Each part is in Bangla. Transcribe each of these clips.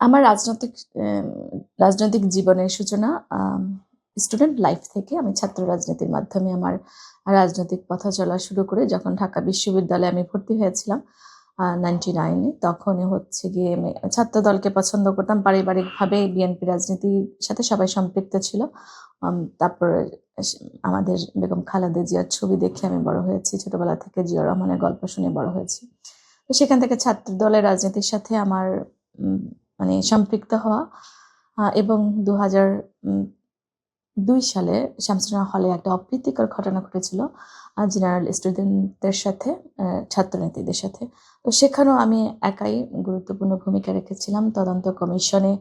আমার রাজনৈতিক জীবনের সূচনা স্টুডেন্ট লাইফ থেকে। আমি ছাত্র রাজনীতির মাধ্যমে আমার রাজনৈতিক পথ চলা শুরু করে যখন ঢাকা বিশ্ববিদ্যালয়ে আমি ভর্তি হয়েছিলাম 99 এ, তখনই হচ্ছে গিয়ে আমি ছাত্র দলকে পছন্দ করতাম। পারিবারিকভাবে বিএনপি রাজনীতির সাথে সবাই সম্পৃক্ত ছিল। তারপরে আমাদের বেগম খালেদা জিয়ার ছবি দেখে আমি বড় হয়েছি। ছোটবেলা থেকে জিয়াউর রহমানের গল্প শুনে বড় হয়েছি। তো সেখান থেকে ছাত্র দলের রাজনীতির সাথে আমার মানে সম্পৃক্ত হওয়া এবং 2002 সালে শামসুন্নাহর হলে একটা অপ্রীতিকর ঘটনা ঘটেছিল জেনারেল স্টুডেন্টদের সাথে, ছাত্রনেতাদের সাথে। তো সেখানেও আমি একাই গুরুত্বপূর্ণ ভূমিকা রেখেছিলাম। তদন্ত কমিশনে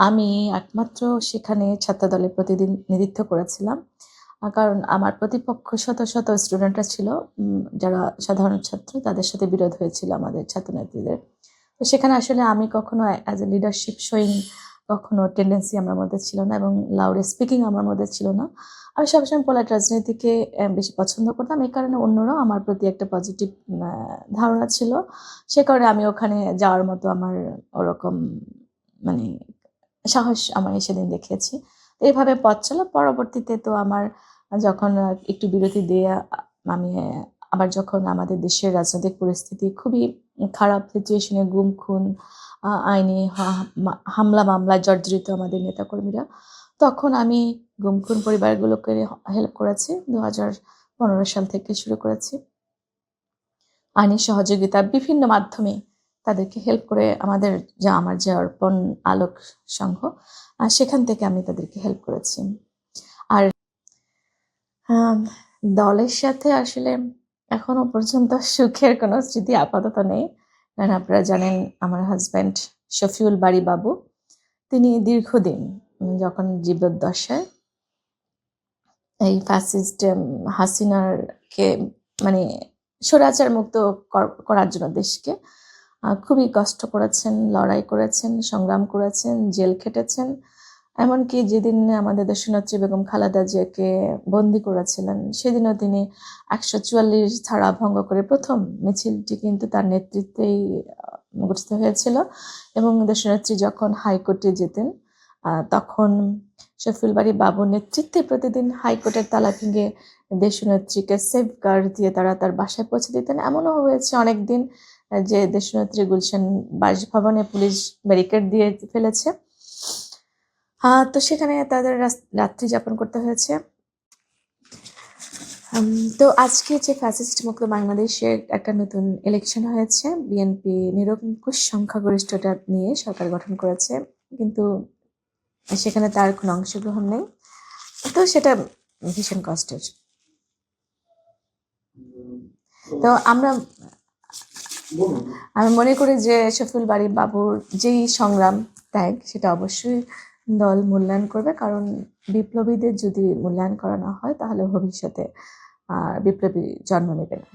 আমি একমাত্র সেখানে ছাত্রদলের প্রতিনিধিত্ব করেছিলাম। কারণ আমার প্রতিপক্ষ শত শত স্টুডেন্টরা ছিল, যারা সাধারণ ছাত্র, তাদের সাথে বিরোধ হয়েছিল আমাদের ছাত্রনেত্রীদের। তো সেখানে আসলে আমি কখনো অ্যাজ এ লিডারশিপ শোয়িং কখনো টেন্ডেন্সি আমার মধ্যে ছিল না এবং লাউড স্পিকিং আমার মধ্যে ছিল না। আমি সবসময় পোলাইট রাজনীতিকে বেশি পছন্দ করতাম। এই কারণে অন্যরাও আমার প্রতি একটা পজিটিভ ধারণা ছিল। সে কারণে আমি ওখানে যাওয়ার মতো আমার ওরকম মানে সাহস আমি সেদিন দেখিয়েছি। তো এভাবে পথ চলা। পরবর্তীতে তো আমার যখন একটু বিরতি দিয়ে আমি আবার যখন আমাদের দেশের রাজনৈতিক পরিস্থিতি খুবই খারাপ সিচুয়েশনে, গুম খুন, আইনি হামলা মামলায় জর্জরিত আমাদের নেতাকর্মীরা, তখন আমি গুম খুন পরিবারগুলোকে হেল্প করেছি। 2015 সাল থেকে শুরু করেছি আইনি সহযোগিতা বিভিন্ন মাধ্যমে তাদেরকে হেল্প করে। আমার যে অর্পণ আলোক সংঘ, সেখান থেকে আমি তাদেরকে হেল্প করেছি। আর দলের সাথে আসলে এখনো পর্যন্ত সুখের কোনো স্মৃতি আপাতত নেই। কারণ আপনারা জানেন আমার হাজব্যান্ড শফিউল বারী বাবু, তিনি দীর্ঘদিন যখন জীবদ্দশায় এই ফ্যাসিস্ট হাসিনারকে মানে স্বৈরাচার মুক্ত করার জন্য দেশকে খুবই কষ্ট করেছেন, লড়াই করেছেন, সংগ্রাম করেছেন, জেল খেটেছেন। এমনকি যেদিন আমাদের দেশনেত্রী বেগম খালেদা জিয়াকে বন্দি করেছিলেন, সেদিনও তিনি 144 ধারা ভঙ্গ করে প্রথম মিছিলটি কিন্তু তার নেতৃত্বেই গঠিত হয়েছিল। এবং দেশনেত্রী যখন হাইকোর্টে যেতেন, তখন শফিউল বারী বাবুর নেতৃত্বে প্রতিদিন হাইকোর্টের তালা ভেঙে দেশনেত্রীকে সেফগার্ড দিয়ে তারা তার বাসায় পৌঁছে দিতেন। এমনও হয়েছে অনেকদিন যে দেশনেত্রী গুলশান বাসভবনে পুলিশ ব্যারিকেড দিয়ে ফেলেছে। তো সেখানে তাদের রাত্রি যাপন করতে হয়েছে। তো আজকে যে ফ্যাসিস্ট মুক্ত বাংলাদেশের একটা নতুন ইলেকশন হয়েছে, বিএনপি নিরঙ্কুশ সংখ্যাগরিষ্ঠতা নিয়ে সরকার গঠন করেছে, কিন্তু সেখানে তার কোনো অংশগ্রহণ নেই। তো সেটা ভীষণ কষ্টের। তো আমি মনে করি যে শফিউল বারী বাবুর যেই সংগ্রাম ত্যাগ, সেটা অবশ্যই দল মূল্যায়ন করবে। কারণ বিপ্লবীদের যদি মূল্যায়ন করা না হয়, তাহলে ভবিষ্যতে বিপ্লবী জন্ম নেবে না।